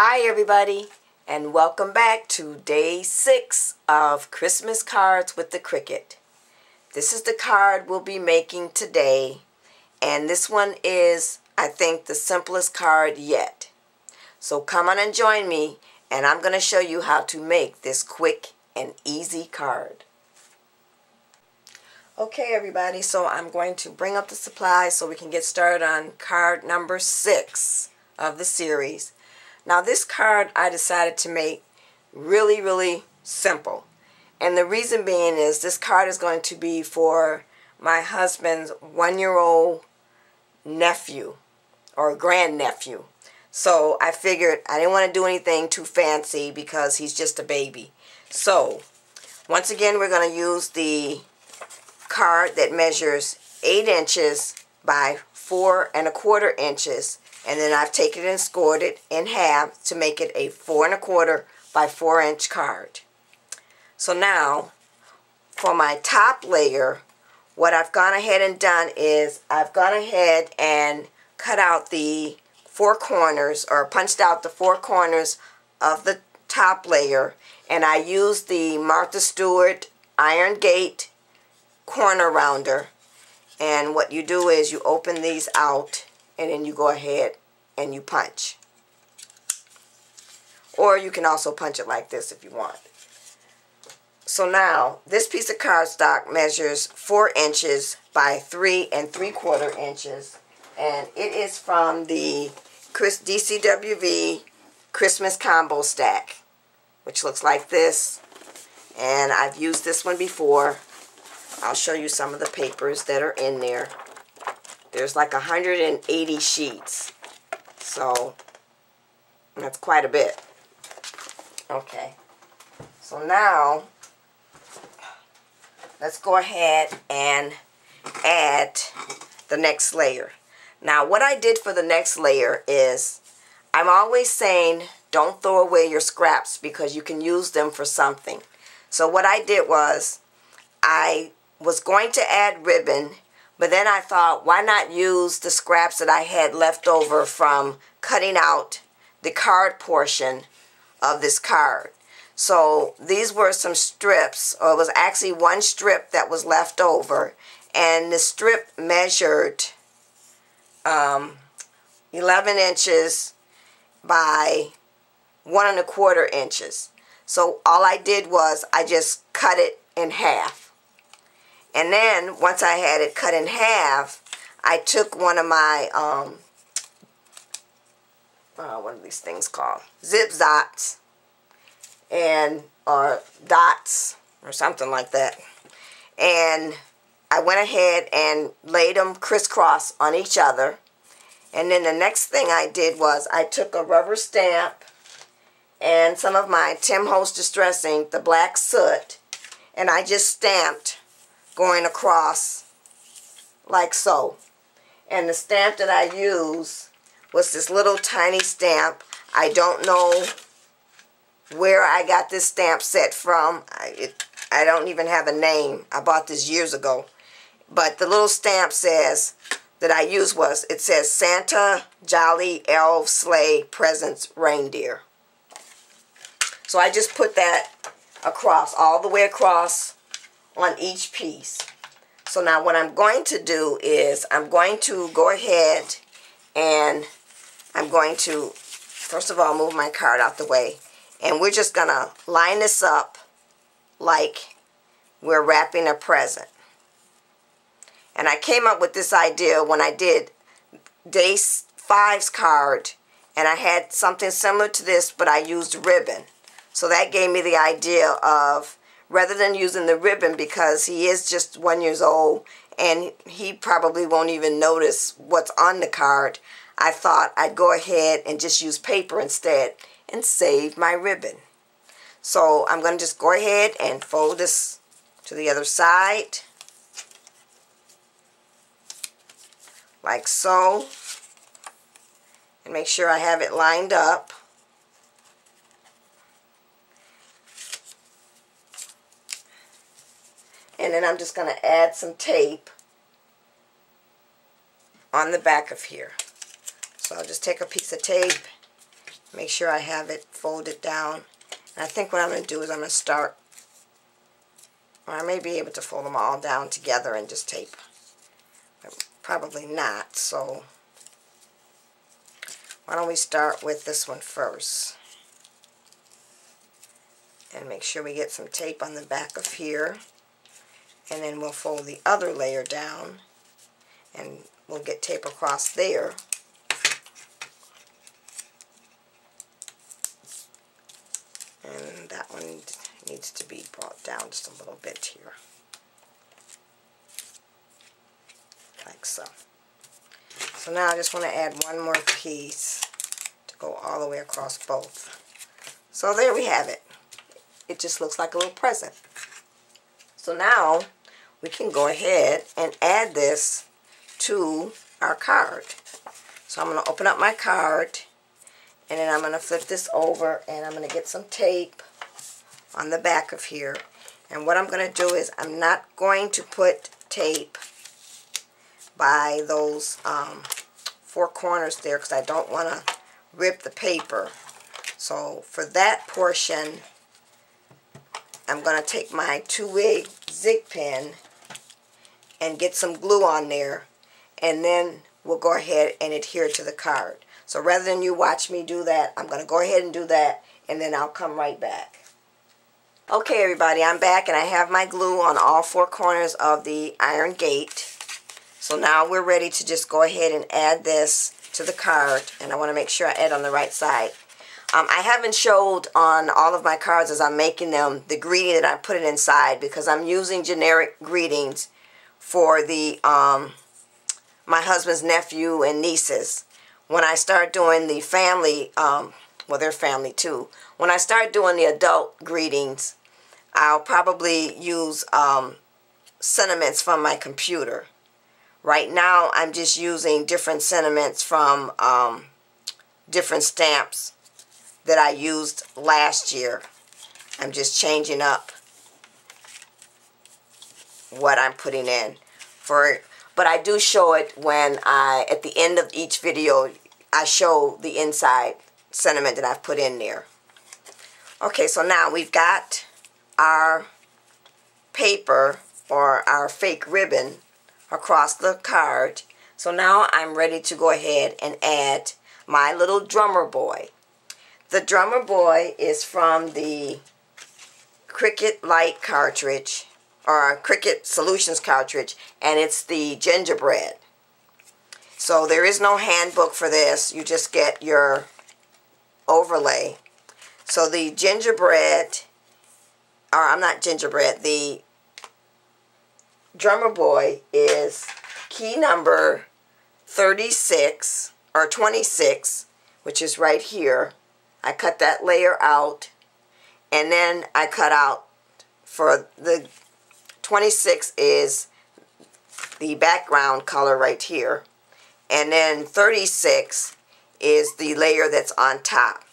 Hi everybody, and welcome back to day 6 of Christmas cards with the Cricut. This is the card we'll be making today, and this one is, I think, the simplest card yet. So come on and join me, and I'm going to show you how to make this quick and easy card. Okay everybody, so I'm going to bring up the supplies so we can get started on card number 6 of the series. Now this card I decided to make really simple, and the reason being is this card is going to be for my husband's 1-year-old nephew or grandnephew. So I figured I didn't want to do anything too fancy because he's just a baby. So once again we're going to use the card that measures 8 inches by 4 1/4 inches. And then I've taken it and scored it in half to make it a 4 1/4 by 4 inch card. So now, for my top layer, what I've gone ahead and done is I've gone ahead and cut out the 4 corners, or punched out the 4 corners of the top layer, and I used the Martha Stewart Iron Gate corner rounder. And what you do is you open these out, and then you go ahead and you punch. Or you can also punch it like this if you want. So now, this piece of cardstock measures 4 inches by 3 3/4 inches. And it is from the DCWV Christmas Combo Stack, which looks like this. And I've used this one before. I'll show you some of the papers that are in there. There's like 180 sheets, so that's quite a bit. Okay, so now let's go ahead and add the next layer. Now what I did for the next layer is, I'm always saying don't throw away your scraps because you can use them for something. So what I did was, I was going to add ribbon, but then I thought, why not use the scraps that I had left over from cutting out the card portion of this card. So these were some strips, or it was actually one strip that was left over, and the strip measured 11 inches by 1 1/4 inches. So all I did was I just cut it in half. And then, once I had it cut in half, I took one of my, what are these things called? Zip-Zots, or dots, or something like that. And I went ahead and laid them crisscross on each other. And then the next thing I did was, I took a rubber stamp and some of my Tim Holtz Distress Ink, the black soot, and I just stamped going across like so. And the stamp that I used was this little tiny stamp. I don't know where I got this stamp set from. I don't even have a name. I bought this years ago. But the little stamp says, that I used was, it says Santa, Jolly, Elf, Sleigh, Presents, Reindeer. So I just put that across, all the way across on each piece. So now what I'm going to do is I'm going to go ahead and I'm going to first of all move my card out the way, and we're just gonna line this up like we're wrapping a present. And I came up with this idea when I did day 5's card, and I had something similar to this, but I used ribbon. So that gave me the idea of, rather than using the ribbon, because he is just 1 year old and he probably won't even notice what's on the card, I thought I'd go ahead and just use paper instead and save my ribbon. So I'm going to just go ahead and fold this to the other side, like so, and make sure I have it lined up. And then I'm just going to add some tape on the back of here. So I'll just take a piece of tape Make sure I have it folded down. And I think what I'm going to do is I'm going to start, or I may be able to fold them all down together and just tape. Probably not, so why don't we start with this one first. And make sure we get some tape on the back of here. And then we'll fold the other layer down. And we'll get tape across there. And that one needs to be brought down just a little bit here. Like so. So now I just want to add one more piece to go all the way across both. So there we have it. It just looks like a little present. So now we can go ahead and add this to our card. So I'm going to open up my card, and then I'm going to flip this over, and I'm going to get some tape on the back of here. And what I'm going to do is I'm not going to put tape by those four corners there because I don't want to rip the paper. So for that portion, I'm going to take my 2-way zig pen and get some glue on there, and then we'll go ahead and adhere to the card. So rather than you watch me do that, I'm going to go ahead and do that, and then I'll come right back. Okay everybody, I'm back, and I have my glue on all four corners of the iron gate. So now we're ready to just go ahead and add this to the card, and I want to make sure I add on the right side. I haven't showed on all of my cards as I'm making them the greeting that I put it inside, because I'm using generic greetings for the my husband's nephew and nieces. When I start doing the family, well, they're family too. When I start doing the adult greetings, I'll probably use sentiments from my computer. Right now, I'm just using different sentiments from different stamps that I used last year. I'm just changing up what I'm putting in. But I do show it when at the end of each video, I show the inside sentiment that I've put in there. Okay, so now we've got our paper or our fake ribbon across the card. So now I'm ready to go ahead and add my little drummer boy. The drummer boy is from the Cricut Light cartridge, or Cricut Solutions cartridge, and it's the Gingerbread. So there is no handbook for this. You just get your overlay. So the Gingerbread, or I'm not Gingerbread, the drummer boy is key number 36 or 26, which is right here. I cut that layer out, and then I cut out for the 26 is the background color right here, and then 36 is the layer that's on top.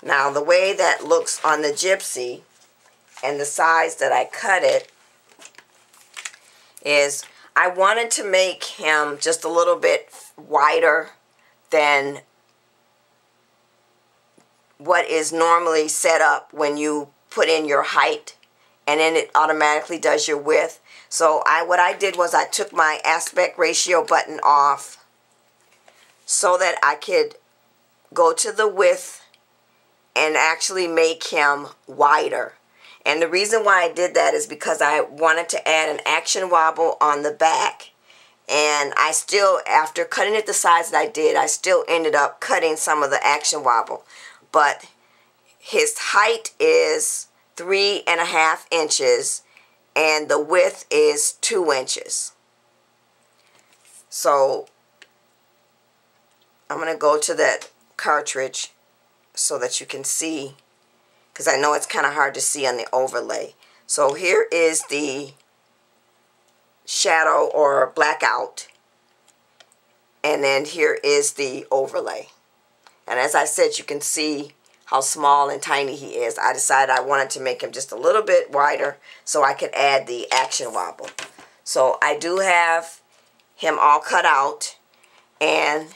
Now the way that looks on the Gypsy and the size that I cut it is I wanted to make him just a little bit wider than what is normally set up when you put in your height, and then it automatically does your width. So what I did was I took my aspect ratio button off so that I could go to the width and actually make him wider. And the reason why I did that is because I wanted to add an action wobble on the back. And I still, after cutting it the size that I did, I still ended up cutting some of the action wobble. But his height is 3.5 inches and the width is 2 inches. So I'm going to go to that cartridge so that you can see, because I know it's kind of hard to see on the overlay. So here is the shadow or blackout, and then here is the overlay. And as I said, you can see how small and tiny he is. I decided I wanted to make him just a little bit wider so I could add the action wobble. So I do have him all cut out, and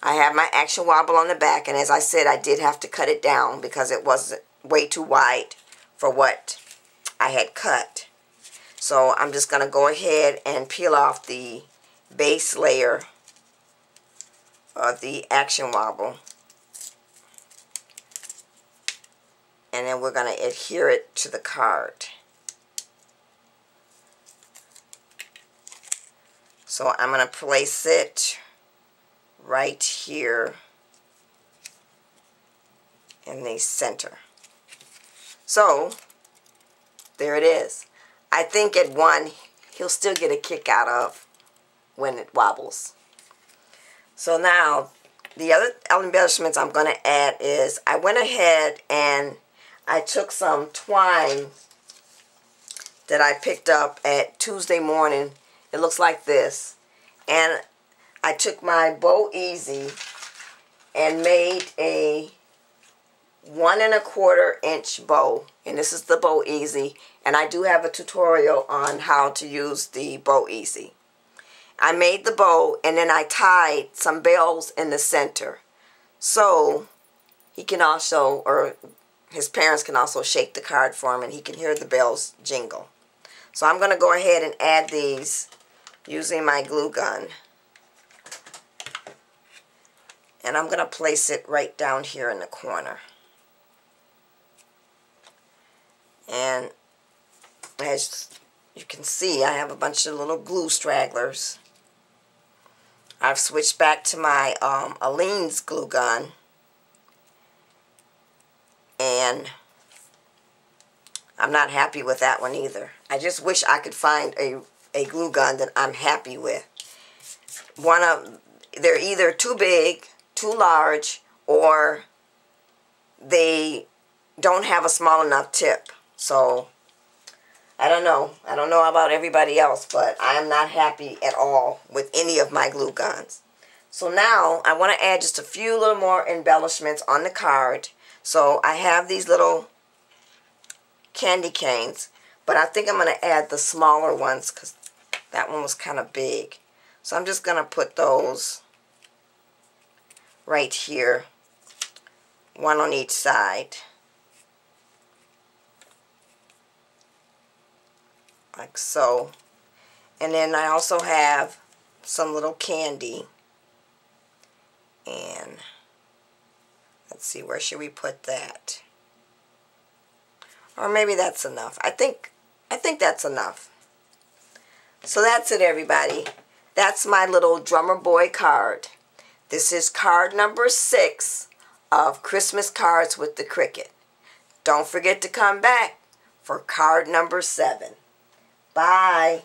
I have my action wobble on the back, and as I said, I did have to cut it down because it was way too wide for what I had cut. So I'm just going to go ahead and peel off the base layer of the action wobble. And then we're going to adhere it to the card. So I'm going to place it right here in the center. So there it is. I think at one he'll still get a kick out of when it wobbles. So now the other embellishments I'm going to add is I went ahead and I took some twine that I picked up at Tuesday morning. It looks like this. And I took my Bow Easy and made a 1 1/4 inch bow. And this is the Bow Easy. And I do have a tutorial on how to use the Bow Easy. I made the bow and then I tied some bells in the center. So he can also, or his parents can also shake the card for him and he can hear the bells jingle. So I'm going to go ahead and add these using my glue gun. And I'm going to place it right down here in the corner. And as you can see, I have a bunch of little glue stragglers. I've switched back to my Aleene's glue gun. And I'm not happy with that one either. I just wish I could find a glue gun that I'm happy with. They're either too big, too large, or they don't have a small enough tip. So I don't know. I don't know about everybody else, but I am not happy at all with any of my glue guns. So now I want to add just a few little more embellishments on the card. So I have these little candy canes, but I think I'm going to add the smaller ones because that one was kind of big. So I'm just going to put those right here, one on each side. Like so. And then I also have some little candy. And let's see, where should we put that? Or maybe that's enough. I think that's enough. So that's it, everybody. That's my little drummer boy card. This is card number 6 of Christmas Cards with the Cricut. Don't forget to come back for card number 7. Bye.